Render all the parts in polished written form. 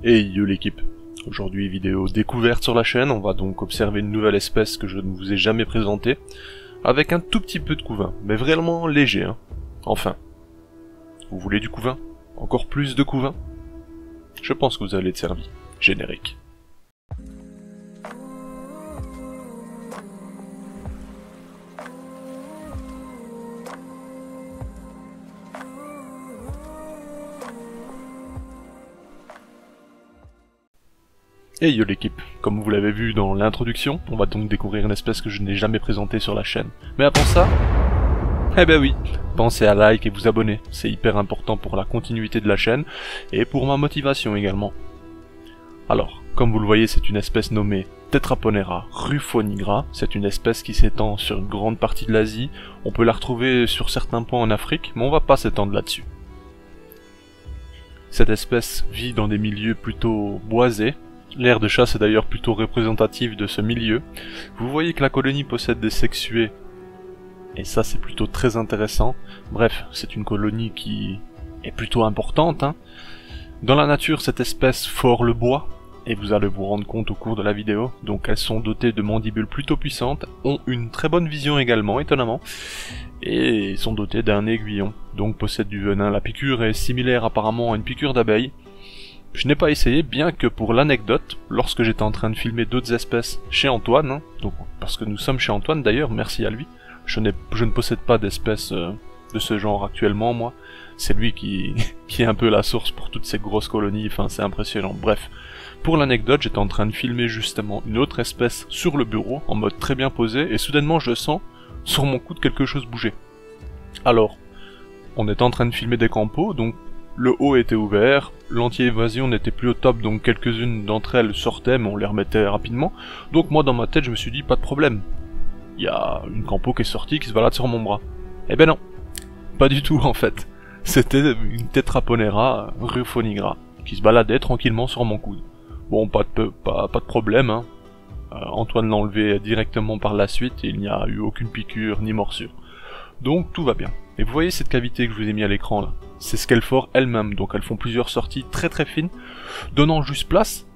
Hey yo l'équipe, aujourd'hui vidéo découverte sur la chaîne, on va donc observer une nouvelle espèce que je ne vous ai jamais présentée, avec un tout petit peu de couvain, mais vraiment léger hein. Enfin, vous voulez du couvain? Encore plus de couvain? Je pense que vous allez être servi. Générique. Hey yo l'équipe, comme vous l'avez vu dans l'introduction, on va donc découvrir une espèce que je n'ai jamais présentée sur la chaîne. Mais avant ça, eh ben oui, pensez à like et vous abonner, c'est hyper important pour la continuité de la chaîne et pour ma motivation également. Alors, comme vous le voyez, c'est une espèce nommée Tetraponera rufonigra, c'est une espèce qui s'étend sur une grande partie de l'Asie, on peut la retrouver sur certains points en Afrique, mais on va pas s'étendre là-dessus. Cette espèce vit dans des milieux plutôt boisés. L'aire de chasse est d'ailleurs plutôt représentative de ce milieu. Vous voyez que la colonie possède des sexués, et ça c'est plutôt très intéressant. Bref, c'est une colonie qui est plutôt importante, hein. Dans la nature, cette espèce fore le bois, et vous allez vous rendre compte au cours de la vidéo. Donc elles sont dotées de mandibules plutôt puissantes, ont une très bonne vision également, étonnamment, et sont dotées d'un aiguillon, donc possèdent du venin. La piqûre est similaire apparemment à une piqûre d'abeille. Je n'ai pas essayé, bien que pour l'anecdote, lorsque j'étais en train de filmer d'autres espèces chez Antoine, hein, donc parce que nous sommes chez Antoine d'ailleurs, merci à lui, je ne possède pas d'espèces de ce genre actuellement moi, c'est lui qui est un peu la source pour toutes ces grosses colonies, enfin c'est impressionnant, bref. Pour l'anecdote, j'étais en train de filmer justement une autre espèce sur le bureau, en mode très bien posé, et soudainement je sens sur mon coude quelque chose bouger. Alors, on était en train de filmer des campos, donc le haut était ouvert, l'anti-évasion n'était plus au top, donc quelques-unes d'entre elles sortaient, mais on les remettait rapidement. Donc moi dans ma tête je me suis dit, pas de problème, il y a une campo qui est sortie, qui se balade sur mon bras. Eh ben non, pas du tout en fait. C'était une Tetraponera rufonigra, qui se baladait tranquillement sur mon coude. Bon, pas de problème, hein. Antoine l'a enlevé directement par la suite, et il n'y a eu aucune piqûre ni morsure. Donc tout va bien. Et vous voyez cette cavité que je vous ai mis à l'écran là, c'est ce qu'elles forent elles-mêmes, donc elles font plusieurs sorties très très fines, donnant juste place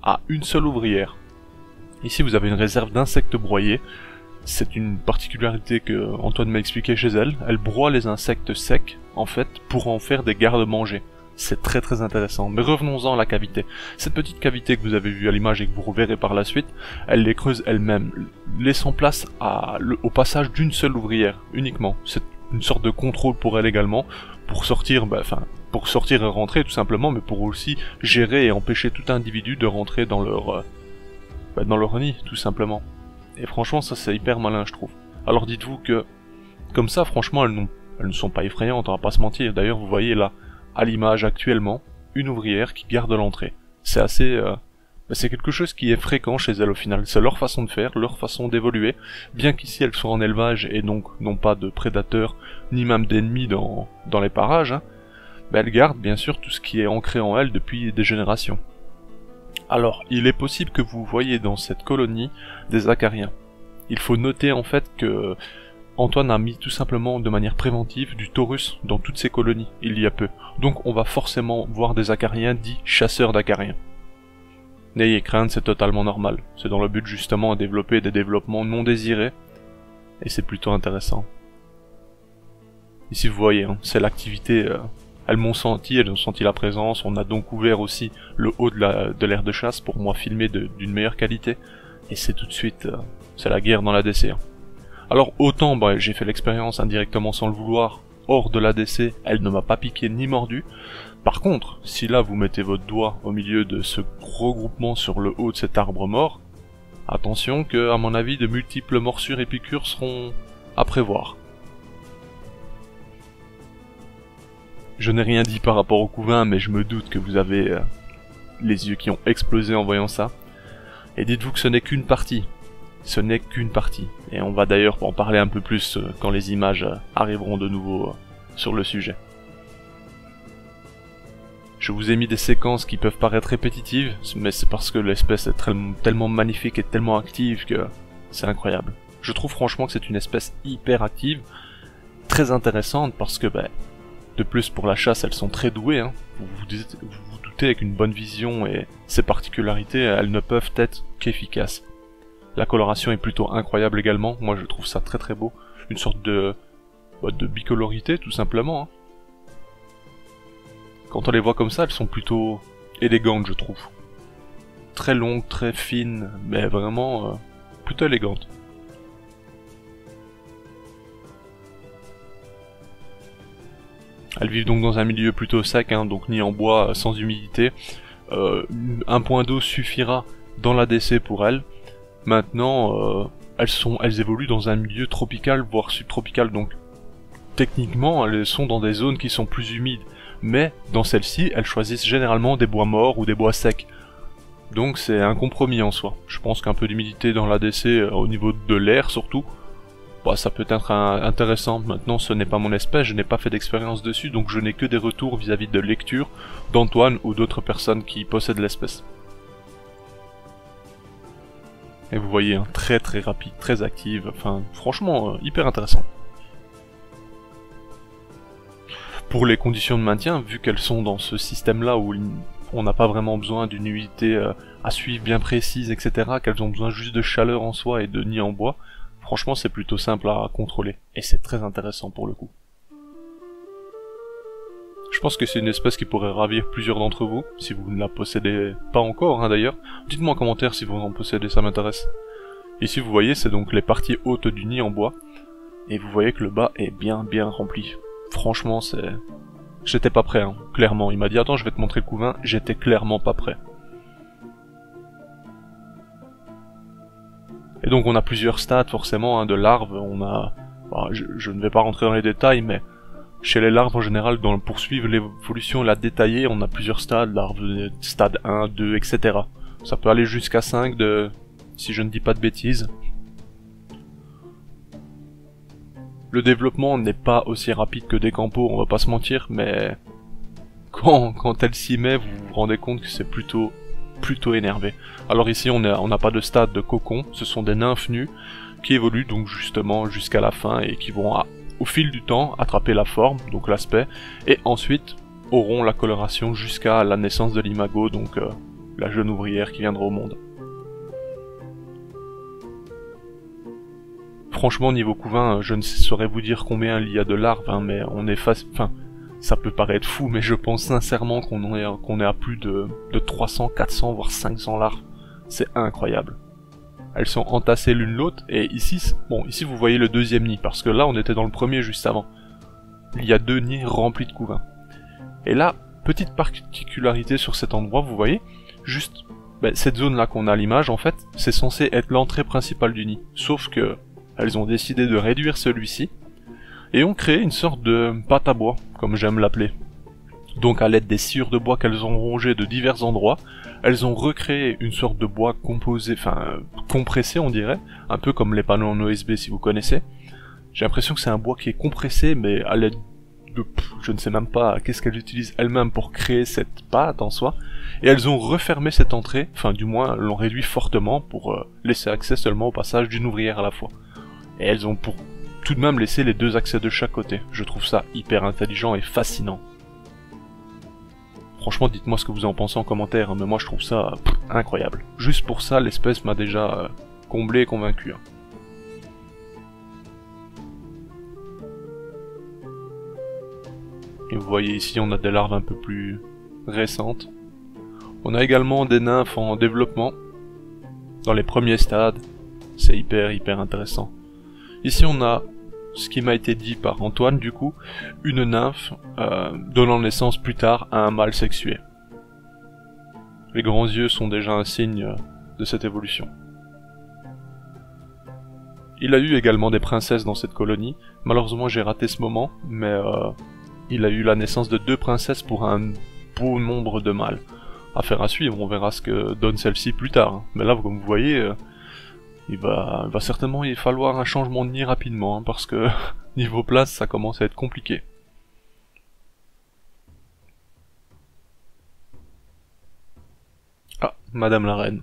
à une seule ouvrière. Ici vous avez une réserve d'insectes broyés, c'est une particularité que Antoine m'a expliqué chez elle, elle broie les insectes secs en fait pour en faire des garde-manger. C'est très très intéressant, mais revenons-en à la cavité. Cette petite cavité que vous avez vue à l'image et que vous reverrez par la suite, elle les creuse elle-même, laissant place au passage d'une seule ouvrière, uniquement. C'est une sorte de contrôle pour elle également, pour sortir, pour sortir et rentrer tout simplement, mais pour aussi gérer et empêcher tout individu de rentrer dans leur nid, tout simplement. Et franchement, ça c'est hyper malin, je trouve. Alors dites-vous que, comme ça, franchement, elles ne sont pas effrayantes, on va pas se mentir. D'ailleurs, vous voyez là, à l'image actuellement, une ouvrière qui garde l'entrée. C'est assez... c'est quelque chose qui est fréquent chez elles au final. C'est leur façon de faire, leur façon d'évoluer. Bien qu'ici elles soient en élevage et donc n'ont pas de prédateurs, ni même d'ennemis dans les parages, hein, elles gardent bien sûr tout ce qui est ancré en elles depuis des générations. Alors, il est possible que vous voyez dans cette colonie des acariens. Il faut noter en fait que Antoine a mis tout simplement de manière préventive du taurus dans toutes ces colonies, il y a peu. Donc on va forcément voir des acariens dits chasseurs d'acariens. N'ayez crainte, c'est totalement normal. C'est dans le but justement de développer des développements non désirés, et c'est plutôt intéressant. Ici vous voyez, hein, c'est l'activité, elles m'ont senti, elles ont senti la présence, on a donc ouvert aussi le haut de l'aire de chasse pour moi filmer d'une meilleure qualité, et c'est tout de suite, c'est la guerre dans l'ADC. Hein. Alors autant j'ai fait l'expérience indirectement sans le vouloir, hors de l'ADC, elle ne m'a pas piqué ni mordu. Par contre, si là vous mettez votre doigt au milieu de ce regroupement sur le haut de cet arbre mort, attention que, à mon avis, de multiples morsures et piqûres seront à prévoir. Je n'ai rien dit par rapport au couvain, mais je me doute que vous avez les yeux qui ont explosé en voyant ça. Et dites-vous que ce n'est qu'une partie. Ce n'est qu'une partie, et on va d'ailleurs en parler un peu plus quand les images arriveront de nouveau sur le sujet. Je vous ai mis des séquences qui peuvent paraître répétitives, mais c'est parce que l'espèce est tellement magnifique et tellement active que c'est incroyable. Je trouve franchement que c'est une espèce hyper active, très intéressante parce que, de plus pour la chasse elles sont très douées, hein. Vous vous doutez, avec une bonne vision et ses particularités, elles ne peuvent être qu'efficaces. La coloration est plutôt incroyable également, moi je trouve ça très très beau. Une sorte de bicolorité tout simplement. Hein. Quand on les voit comme ça, elles sont plutôt élégantes je trouve. Très longues, très fines, mais vraiment plutôt élégantes. Elles vivent donc dans un milieu plutôt sec, hein, donc ni en bois, sans humidité. Un point d'eau suffira dans l'ADC pour elles. Maintenant, elles évoluent dans un milieu tropical, voire subtropical, donc techniquement, elles sont dans des zones qui sont plus humides. Mais dans celles-ci, elles choisissent généralement des bois morts ou des bois secs. Donc c'est un compromis en soi. Je pense qu'un peu d'humidité dans l'ADC, au niveau de l'air surtout, bah, ça peut être intéressant. Maintenant, ce n'est pas mon espèce, je n'ai pas fait d'expérience dessus, donc je n'ai que des retours vis-à-vis de lecture d'Antoine ou d'autres personnes qui possèdent l'espèce. Et vous voyez, hein, très très rapide, très active, enfin franchement hyper intéressant. Pour les conditions de maintien, vu qu'elles sont dans ce système-là où on n'a pas vraiment besoin d'une humidité à suivre bien précise, etc., qu'elles ont besoin juste de chaleur en soi et de nid en bois, franchement c'est plutôt simple à contrôler, et c'est très intéressant pour le coup. Je pense que c'est une espèce qui pourrait ravir plusieurs d'entre vous, si vous ne la possédez pas encore hein, d'ailleurs. Dites-moi en commentaire si vous en possédez, ça m'intéresse. Ici vous voyez, c'est donc les parties hautes du nid en bois, et vous voyez que le bas est bien rempli. Franchement c'est... J'étais pas prêt, hein, clairement. Il m'a dit attends je vais te montrer le couvain, j'étais clairement pas prêt. Et donc on a plusieurs stades forcément hein, de larves, on a... Bon, je ne vais pas rentrer dans les détails mais... Chez les larves en général, pour poursuivre l'évolution et la détailler, on a plusieurs stades, larves, stade 1, 2, etc. Ça peut aller jusqu'à 5 si je ne dis pas de bêtises. Le développement n'est pas aussi rapide que des campos, on va pas se mentir, mais quand elle s'y met, vous vous rendez compte que c'est plutôt énervé. Alors ici, on n'a pas de stade de cocon, ce sont des nymphes nues qui évoluent donc justement jusqu'à la fin et qui vont au fil du temps attraper la forme, donc l'aspect, et ensuite auront la coloration jusqu'à la naissance de l'imago, donc la jeune ouvrière qui viendra au monde. Franchement niveau couvain, je ne saurais vous dire combien il y a de larves, hein, mais on est enfin, ça peut paraître fou, mais je pense sincèrement qu'on est à plus de 300, 400, voire 500 larves. C'est incroyable. Elles sont entassées l'une l'autre, et ici, bon, ici vous voyez le deuxième nid, parce que là on était dans le premier juste avant. Il y a deux nids remplis de couvains. Et là, petite particularité sur cet endroit, vous voyez, juste, cette zone là qu'on a à l'image, en fait, c'est censé être l'entrée principale du nid. Sauf que, elles ont décidé de réduire celui-ci, et ont créé une sorte de pâte à bois, comme j'aime l'appeler. Donc à l'aide des sciures de bois qu'elles ont rongées de divers endroits, elles ont recréé une sorte de bois composé, enfin compressé on dirait, un peu comme les panneaux en OSB si vous connaissez. J'ai l'impression que c'est un bois qui est compressé, mais à l'aide de... je ne sais même pas qu'est-ce qu'elles utilisent elles-mêmes pour créer cette pâte en soi. Et elles ont refermé cette entrée, enfin du moins l'ont réduit fortement pour laisser accès seulement au passage d'une ouvrière à la fois. Et elles ont pour tout de même laissé les deux accès de chaque côté. Je trouve ça hyper intelligent et fascinant. Franchement, dites-moi ce que vous en pensez en commentaire, hein, mais moi je trouve ça incroyable. Juste pour ça, l'espèce m'a déjà comblé et convaincu. Hein. Et vous voyez ici, on a des larves un peu plus récentes. On a également des nymphes en développement, dans les premiers stades. C'est hyper intéressant. Ici, on a ce qui m'a été dit par Antoine du coup, une nymphe donnant naissance plus tard à un mâle sexué. Les grands yeux sont déjà un signe de cette évolution. Il a eu également des princesses dans cette colonie, malheureusement j'ai raté ce moment, mais il a eu la naissance de 2 princesses pour un beau nombre de mâles. Affaire à suivre, on verra ce que donne celle-ci plus tard, hein. Mais là comme vous voyez... il va certainement y falloir un changement de nid rapidement, hein, parce que niveau place, ça commence à être compliqué. Ah, Madame la Reine.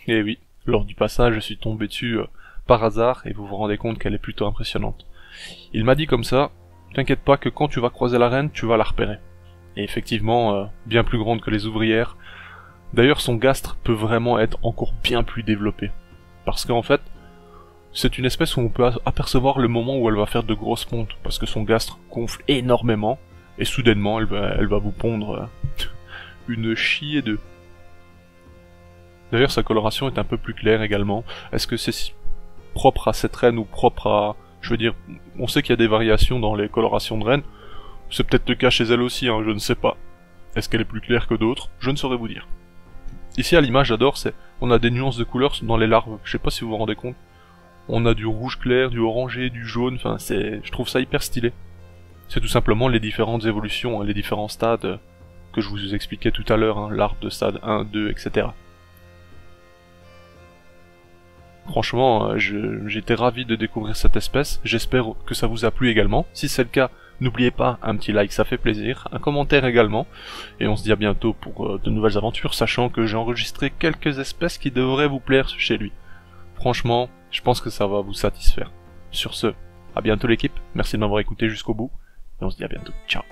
Eh oui, lors du passage, je suis tombé dessus par hasard, et vous vous rendez compte qu'elle est plutôt impressionnante. Il m'a dit comme ça, t'inquiète pas que quand tu vas croiser la Reine, tu vas la repérer. est effectivement bien plus grande que les ouvrières. D'ailleurs, son gastre peut vraiment être encore bien plus développé. Parce qu'en fait, c'est une espèce où on peut apercevoir le moment où elle va faire de grosses pontes, parce que son gastre gonfle énormément, et soudainement elle va vous pondre une chier d'œufs. D'ailleurs, sa coloration est un peu plus claire également. Est-ce que c'est propre à cette reine ou propre à... Je veux dire, on sait qu'il y a des variations dans les colorations de reines. C'est peut-être le cas chez elle aussi, hein, je ne sais pas. Est-ce qu'elle est plus claire que d'autres? Je ne saurais vous dire. Ici, à l'image, j'adore, on a des nuances de couleurs dans les larves. Je sais pas si vous vous rendez compte. On a du rouge clair, du orangé, du jaune, enfin, je trouve ça hyper stylé. C'est tout simplement les différentes évolutions, hein, les différents stades que je vous expliquais tout à l'heure, hein, l'arbre de stade 1, 2, etc. Franchement, j'étais ravi de découvrir cette espèce, j'espère que ça vous a plu également. Si c'est le cas, n'oubliez pas un petit like, ça fait plaisir, un commentaire également, et on se dit à bientôt pour de nouvelles aventures, sachant que j'ai enregistré quelques espèces qui devraient vous plaire chez lui. Franchement, je pense que ça va vous satisfaire. Sur ce, à bientôt l'équipe, merci de m'avoir écouté jusqu'au bout, et on se dit à bientôt, ciao.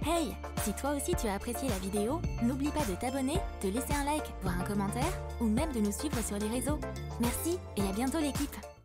Hey, si toi aussi tu as apprécié la vidéo, n'oublie pas de t'abonner, de laisser un like, voire un commentaire, ou même de nous suivre sur les réseaux. Merci et à bientôt l'équipe!